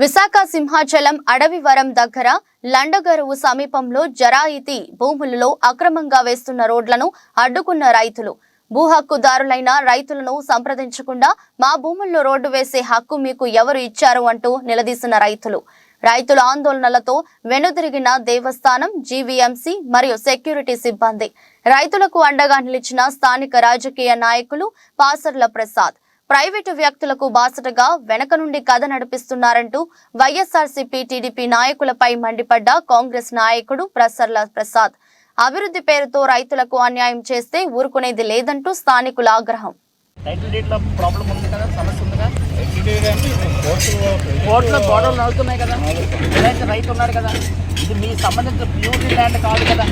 విశాఖ సింహాచలం అడవివరం దగ్గర లండగరువు సమీపంలో జరాయితీ భూములలో అక్రమంగా వేస్తున్న రోడ్లను అడ్డుకున్న రైతులు భూ హక్కుదారులైన రైతులను సంప్రదించకుండా మా భూముల్లో రోడ్డు వేసే హక్కు మీకు ఎవరు ఇచ్చారు అంటూ నిలదీసిన రైతుల ఆందోళనలతో వెనుదిరిగిన దేవస్థానం, జీవీఎంసీ మరియు సెక్యూరిటీ సిబ్బంది. రైతులకు అండగా నిలిచిన స్థానిక రాజకీయ నాయకులు పాసర్ల ప్రసాద్ ప్రైవేటు వ్యక్తులకు బాసటగా వెనక నుండి కథ నడిపిస్తున్నారంటూ వైఎస్ఆర్సీపీ, టీడీపీ నాయకులపై మండిపడ్డ కాంగ్రెస్ నాయకుడు పాసర్ల ప్రసాద్ అభివృద్ధి పేరుతో రైతులకు అన్యాయం చేస్తే ఊరుకునేది లేదంటూ స్థానికుల ఆగ్రహం. కోర్టులో గొడవలు అవుతున్నాయి కదా, రైతు ఉన్నారు కదా, ఇది మీ సంబంధించిన ప్యూరిటీ ల్యాండ్ కాదు కదా.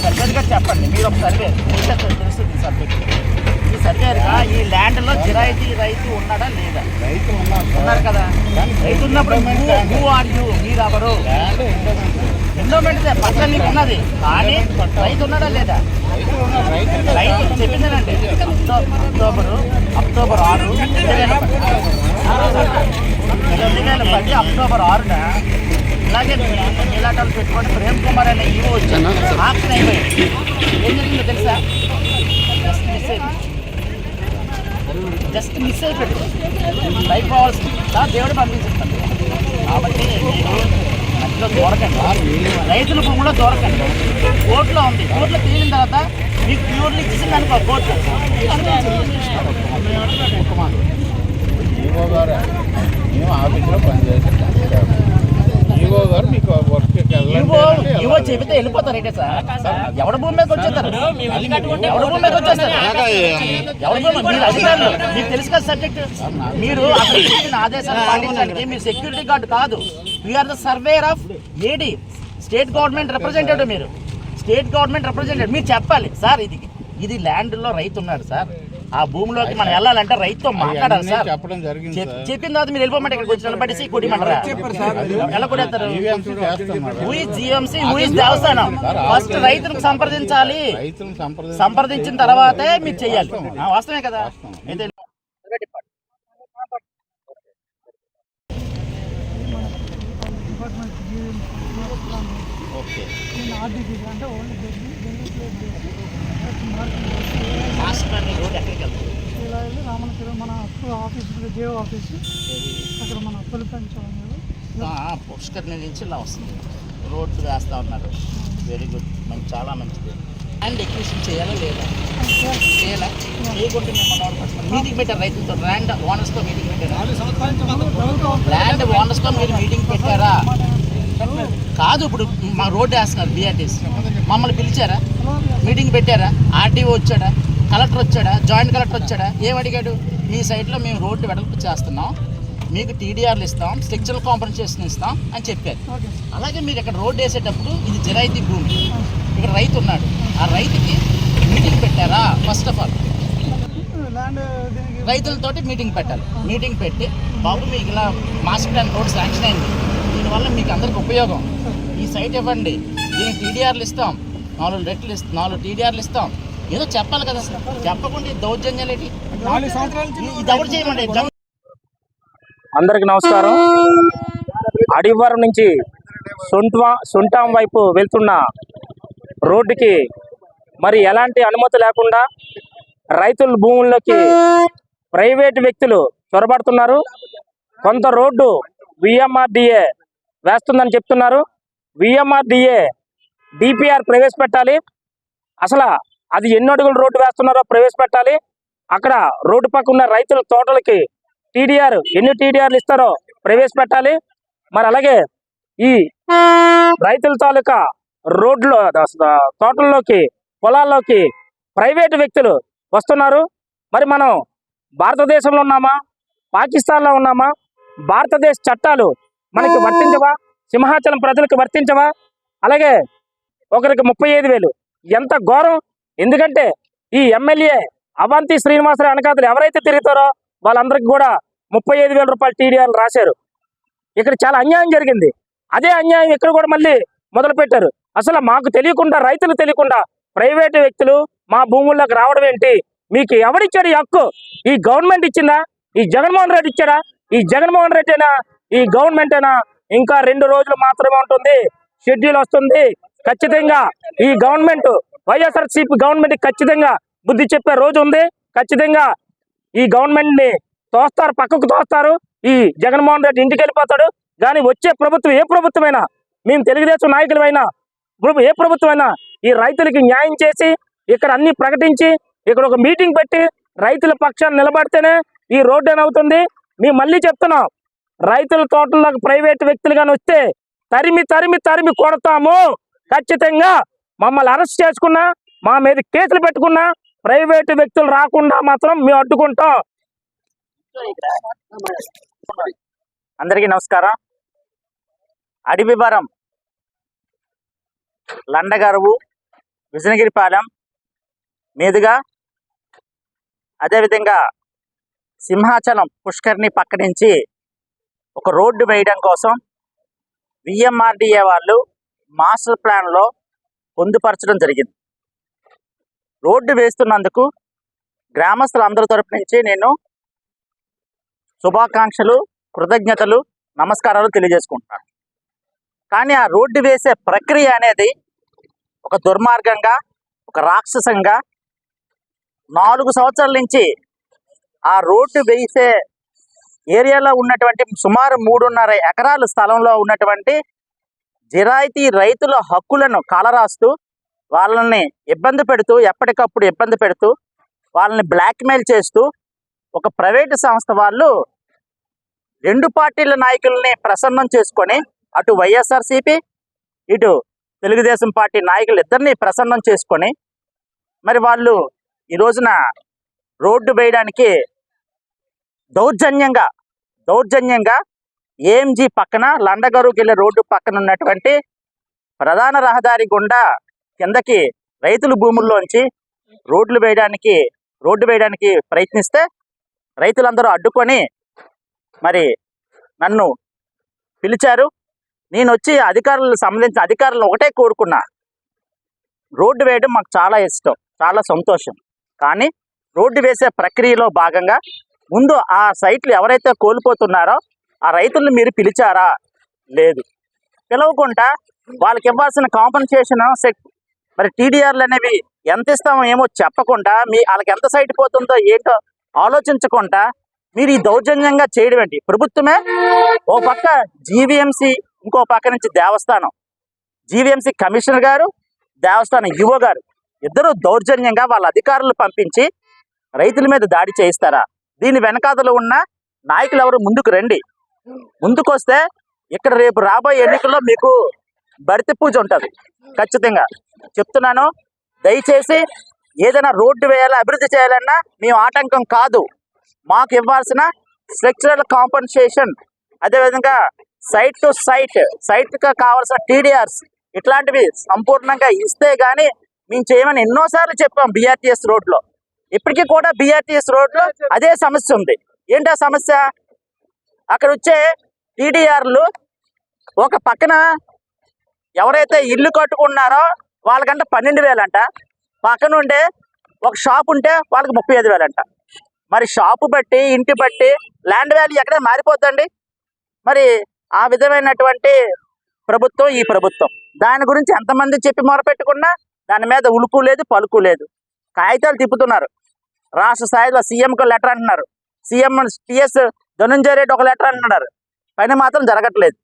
సర్వేగా చెప్పండి, మీరు ఒక సర్వే తెలుస్తుంది సబ్జెక్ట్. ఈ సర్వేగా ఈ ల్యాండ్లో జిరాయితీ రైతు ఉన్నాడా లేదా? ఉన్నారు కదా. రైతు ఉన్నప్పుడు మీరు ఎవరు? ఎండోమెంట్ పక్కన నీకు ఉన్నది, కానీ రైతు ఉన్నాడా లేదా? రైతు చెప్పిందేనండి. అక్టోబర్ 6, 2010 అక్టోబర్ 6న ఇలాగే నీలాటాలు పెట్టుకొని ప్రేమ్ కుమార్ అనే ఈవో వచ్చాను. ఆప్షన్ అయిపోయింది. ఏం జరిగిందో తెలుసా? జస్ట్ మిస్ అయిపోయింది. లైఫ్ కావాల్సింది దేవుడు పంపించేస్తాను. కాబట్టి మధ్యలో దూరకండి, రైతుల భూమిలో దూరకండి. కోర్టులో ఉంది, కోర్టులో తేలిన తర్వాత మీకు ప్యూర్లీ ఇచ్చింది అనుకో కోర్టు. ఈవో గారు మేము ఆఫీస్లో పనిచేస్తాం. ఈవో గారు మీకు వర్క్ ఈవో చెబితే వెళ్ళిపోతారు. ఏంటే సార్, ఎవరి భూమి మీద వచ్చేస్తారు? ఎవరి భూమి మీద వచ్చేస్తారు? ఎవరి భూమి? మీరు అధికారులు, మీకు తెలుసు కదా సబ్జెక్ట్. మీరు అక్కడ ఇచ్చిన ఆదేశాలు పాటించడానికి మీరు సెక్యూరిటీ గార్డు కాదు. We are the surveyor of AD, state government representative. మీరు స్టేట్ గవర్నమెంట్ రిప్రజెంటేటివ్. మీరు చెప్పాలి సార్, ఇది ల్యాండ్లో రైతు ఉన్నాడు సార్, ఆ భూమిలోకి మనం వెళ్ళాలంటే రైతుతో మాట్లాడాలి సార్. చెప్పిన తర్వాత మీరు వెళ్ళిపోమంటే ఇక్కడికి వచ్చి నిలబడేసి కొట్టిమంటారా? ఎలా కొడేస్తారు? జీఎంసీ, దేవస్థానం ఫస్ట్ రైతులకు సంప్రదించాలి. సంప్రదించిన తర్వాతే మీరు చెయ్యాలి. వాస్తవమే కదా. అయితే రామనగరం మన ఆఫీస్, జియో ఆఫీసు, అక్కడ మన పుష్కర్ నుంచి ఇలా వస్తుంది. రోడ్డు వేస్తూ ఉన్నారు. వెరీ గుడ్, మంచి, చాలా మంచిది. ల్యాండ్ ఎక్విజిషన్ చేయాలా లేదా? చేయాలా? చేయకుంటే మేము మీటింగ్ పెట్టారు రైతులతో, ల్యాండ్ ఓనర్స్తో మీటింగ్ పెట్టారా? ల్యాండ్ ఓనర్స్తో మీరు మీటింగ్ పెట్టారా? కాదు, ఇప్పుడు మా రోడ్డు వేస్తున్నారు బీఆర్టీస్, మమ్మల్ని పిలిచారా? మీటింగ్ పెట్టారా? ఆర్డీఓ వచ్చాడా? కలెక్టర్ వచ్చాడా? జాయింట్ కలెక్టర్ వచ్చాడా? ఏమడిగాడు? మీ సైట్లో మేము రోడ్డు వెడల్పు చేస్తున్నాం, మీకు టీడీఆర్లు ఇస్తాం, స్ట్రక్చరల్ కాంపన్సేషన్ ఇస్తాం అని చెప్పారు. అలాగే మీరు ఇక్కడ రోడ్డు వేసేటప్పుడు ఇది జరాయితీ భూమి, ఇక్కడ రైతు ఉన్నాడు, ఆ రైతుకి మీటింగ్ పెట్టారా? ఫస్ట్ ఆఫ్ ఆల్ రైతులతోటి మీటింగ్ పెట్టాలి. మీటింగ్ పెట్టి, బాబు మీకు ఇలా మాస్టర్ ప్లాన్ రోడ్ శాంక్షన్ అయింది, దీనివల్ల మీకు అందరికి ఉపయోగం, ఈ సైట్ ఇవ్వండి, దీనికి టీడీఆర్లు ఇస్తాం, 4 టీడీఆర్లు ఇస్తాం, ఏదో చెప్పాలి కదా. చెప్పకుండా దౌర్జన్యాలు ఏంటి? దౌడు చేయమండి. అందరికి నమస్కారం. అడవివరం నుంచి సొంటాం వైపు వెళ్తున్న రోడ్డుకి మరి ఎలాంటి అనుమతి లేకుండా రైతుల భూముల్లోకి ప్రైవేటు వ్యక్తులు చొరబడుతున్నారు. కొంత రోడ్డు విఎంఆర్డిఏ వేస్తుందని చెప్తున్నారు. విఎంఆర్డిఏ డిపిఆర్ ప్రవేశపెట్టాలి. అసలు అది ఎన్ని అడుగులు రోడ్డు వేస్తున్నారో ప్రవేశపెట్టాలి. అక్కడ రోడ్డు పక్కన ఉన్న రైతుల తోటలకి టీడీఆర్ ఎన్ని టీడీఆర్లు ఇస్తారో ప్రవేశపెట్టాలి. మరి అలాగే ఈ రైతుల తాలూకా రోడ్లో తోటల్లోకి, పొలాల్లోకి ప్రైవేటు వ్యక్తులు వస్తున్నారు. మరి మనం భారతదేశంలో ఉన్నామా, పాకిస్తాన్లో ఉన్నామా? భారతదేశ చట్టాలు మనకి వర్తించవా? సింహాచలం ప్రజలకు వర్తించవా? అలాగే ఒకరికి 35,000 ఎంత ఘోరం. ఎందుకంటే ఈ ఎమ్మెల్యే అవంతి శ్రీనివాసరావు అనకాతలు ఎవరైతే తిరుగుతారో వాళ్ళందరికీ కూడా 35,000 రూపాయలు టీడీఆర్లు రాశారు. ఇక్కడ చాలా అన్యాయం జరిగింది. అదే అన్యాయం ఇక్కడ కూడా మళ్ళీ మొదలు పెట్టారు. అసలు మాకు తెలియకుండా, రైతులు తెలియకుండా ప్రైవేటు వ్యక్తులు మా భూముల్లోకి రావడం ఏంటి? మీకు ఎవరిచ్చాడు ఈ హక్కు? ఈ గవర్నమెంట్ ఇచ్చిందా? ఈ జగన్మోహన్ రెడ్డి ఇచ్చాడా? ఈ జగన్మోహన్ రెడ్డి అయినా ఈ గవర్నమెంట్ అయినా ఇంకా 2 రోజులు మాత్రమే ఉంటుంది, షెడ్యూల్ వస్తుంది. ఖచ్చితంగా ఈ గవర్నమెంట్ వైఎస్ఆర్సీపీ గవర్నమెంట్ ఖచ్చితంగా బుద్ధి చెప్పే రోజు ఉంది. ఖచ్చితంగా ఈ గవర్నమెంట్ ని తోస్తారు, పక్కకు తోస్తారు. ఈ జగన్మోహన్ రెడ్డి ఇంటికి వెళ్ళిపోతాడు. కానీ వచ్చే ప్రభుత్వం ఏ ప్రభుత్వమైనా, మేము తెలుగుదేశం నాయకులమైనా ఏ ప్రభుత్వమైనా ఈ రైతులకి న్యాయం చేసి ఇక్కడ అన్ని ప్రకటించి ఇక్కడ ఒక మీటింగ్ పెట్టి రైతుల పక్షాన్ని నిలబడితేనే ఈ రోడ్డు అని అవుతుంది. మేము మళ్ళీ చెప్తున్నాం, రైతుల తోటల్లోకి ప్రైవేట్ వ్యక్తులు కానీ వస్తే తరిమి తరిమి తరిమి కొడతాము. ఖచ్చితంగా మమ్మల్ని అరెస్ట్ చేసుకున్నా, మా మీద కేసులు పెట్టుకున్నా ప్రైవేటు వ్యక్తులు రాకుండా మాత్రం మేము అడ్డుకుంటాం. అందరికీ నమస్కారం. అడవివరం, లండగరువు, విజయనగిరిపాలెం మీదుగా అదేవిధంగా సింహాచలం పుష్కరిణి పక్క నుంచి ఒక రోడ్డు వేయడం కోసం విఎంఆర్డిఏ వాళ్ళు మాస్టర్ ప్లాన్లో పొందుపరచడం జరిగింది. రోడ్డు వేస్తున్నందుకు గ్రామస్తులందరి తరపు నుంచి నేను శుభాకాంక్షలు, కృతజ్ఞతలు, నమస్కారాలు తెలియజేసుకుంటున్నాను. కానీ ఆ రోడ్డు వేసే ప్రక్రియ అనేది ఒక దుర్మార్గంగా, ఒక రాక్షసంగా 4 సంవత్సరాల నుంచి ఆ రోడ్డు వేసే ఏరియాలో ఉన్నటువంటి సుమారు 3.5 ఎకరాల స్థలంలో ఉన్నటువంటి జిరాయితీ రైతుల హక్కులను కాలరాస్తూ వాళ్ళని ఇబ్బంది పెడుతూ, ఎప్పటికప్పుడు ఇబ్బంది పెడుతూ, వాళ్ళని బ్లాక్మెయిల్ చేస్తూ ఒక ప్రైవేటు సంస్థ వాళ్ళు 2 పార్టీల నాయకుల్ని ప్రసన్నం చేసుకొని అటు వైఎస్ఆర్సీపీ ఇటు తెలుగుదేశం పార్టీ నాయకులు ఇద్దరిని ప్రసన్నం చేసుకొని మరి వాళ్ళు ఈ రోజున రోడ్డు వేయడానికి దౌర్జన్యంగా ఏఎంజీ పక్కన లండగరువుకి వెళ్ళే రోడ్డు పక్కన ఉన్నటువంటి ప్రధాన రహదారి గుండా కిందకి రైతుల భూముల్లోంచి రోడ్డు వేయడానికి ప్రయత్నిస్తే రైతులందరూ అడ్డుకొని మరి నన్ను పిలిచారు. నేను వచ్చి సంబంధించిన అధికారులను ఒకటే కోరుకున్నా, రోడ్డు వేయడం మాకు చాలా ఇష్టం, చాలా సంతోషం. కానీ రోడ్డు వేసే ప్రక్రియలో భాగంగా ముందు ఆ సైట్లు ఎవరైతే కోల్పోతున్నారో ఆ రైతులను మీరు పిలిచారా? లేదు. పిలవకుండా వాళ్ళకి ఇవ్వాల్సిన కాంపన్సేషన్ మరి టీడీఆర్లు అనేవి ఎంత ఇస్తామో ఏమో చెప్పకుండా వాళ్ళకి ఎంత సైట్ పోతుందో ఏంటో ఆలోచించకుండా మీరు ఈ దౌర్జన్యంగా చేయడం ఏంటి? ప్రభుత్వమే ఓ పక్క జీవీఎంసీ, ఇంకో పక్క నుంచి దేవస్థానం, జీవీఎంసీ కమిషనర్ గారు, దేవస్థానం ఈవో గారు ఇద్దరు దౌర్జన్యంగా వాళ్ళ అధికారులు పంపించి రైతుల మీద దాడి చేయిస్తారా? దీని వెనకాతలో ఉన్న నాయకులు ఎవరు? ముందుకు రండి. ముందుకు వస్తే ఇక్కడ రేపు రాబోయే ఎన్నికల్లో మీకు భర్తీ పూజ ఉంటుంది. ఖచ్చితంగా చెప్తున్నాను. దయచేసి ఏదైనా రోడ్డు వేయాలా, అభివృద్ధి చేయాలన్నా మేము ఆటంకం కాదు. మాకు ఇవ్వాల్సిన స్ట్రక్చరల్ కాంపన్సేషన్, అదేవిధంగా సైట్ టు సైట్గా కావాల్సిన టీడీఆర్స్ ఇట్లాంటివి సంపూర్ణంగా ఇస్తే కానీ మేము చేయమని ఎన్నోసార్లు చెప్పాం. బీఆర్టీఎస్ రోడ్లో ఇప్పటికీ కూడా బీఆర్టీఎస్ రోడ్లో అదే సమస్య ఉంది. ఏంటా సమస్య? అక్కడ వచ్చే టీడీఆర్లు ఒక పక్కన ఎవరైతే ఇల్లు కట్టుకున్నారో వాళ్ళకంటే 12,000 అంట, పక్కన ఉండే ఒక షాప్ ఉంటే వాళ్ళకి 35,000 అంట. మరి షాపు బట్టి, ఇంటి బట్టి ల్యాండ్ వాల్యూ ఎక్కడే మారిపోద్దండి. మరి ఆ విధమైనటువంటి ప్రభుత్వం ఈ ప్రభుత్వం. దాని గురించి ఎంతమంది చెప్పి మొరపెట్టుకున్నా దాని మీద ఉలుకు లేదు, పలుకు లేదు. కాగితాలు తిప్పుతున్నారు. రాష్ట్ర స్థాయిలో సీఎంకు లెటర్ అంటున్నారు, సీఎం టిఎస్ ధనుంజయ రెడ్డి ఒక లెటర్ అంటున్నారు, పని మాత్రం జరగట్లేదు.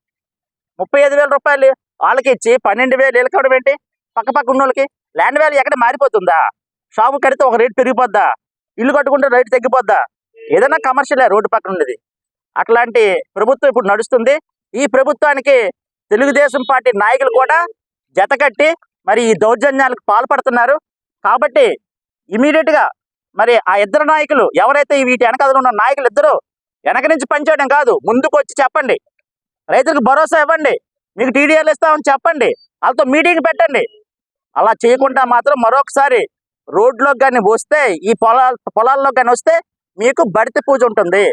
35,000 రూపాయలు వాళ్ళకి ఇచ్చి 12,000 వీళ్ళకవడం ఏంటి? పక్క ఉన్న వాళ్ళకి ల్యాండ్ వాల్యూ ఎక్కడ మారిపోతుందా? షాపు కడితే ఒక రేటు పెరిగిపోద్దా? ఇల్లు కట్టుకుంటే రేటు తగ్గిపోద్దా? ఏదైనా కమర్షియలే రోడ్డు పక్కన ఉండేది. అట్లాంటి ప్రభుత్వం ఇప్పుడు నడుస్తుంది. ఈ ప్రభుత్వానికి తెలుగుదేశం పార్టీ నాయకులు కూడా జతకట్టి మరి ఈ దౌర్జన్యాలకు పాల్పడుతున్నారు. కాబట్టి ఇమీడియట్గా మరి ఆ ఇద్దరు నాయకులు ఎవరైతే వీటి వెనకాల ఉన్న నాయకులు ఇద్దరు వెనక నుంచి పనిచేయడం కాదు, ముందుకు వచ్చి చెప్పండి, రైతులకు భరోసా ఇవ్వండి, మీకు టీడీఆర్లు ఇస్తామని చెప్పండి, వాళ్ళతో మీటింగ్ పెట్టండి. అలా చేయకుండా మాత్రం మరొకసారి రోడ్లోకి కానీ వస్తే, ఈ పొలాల్లోకి కానీ వస్తే మీకు భర్తీ పూజ ఉంటుంది.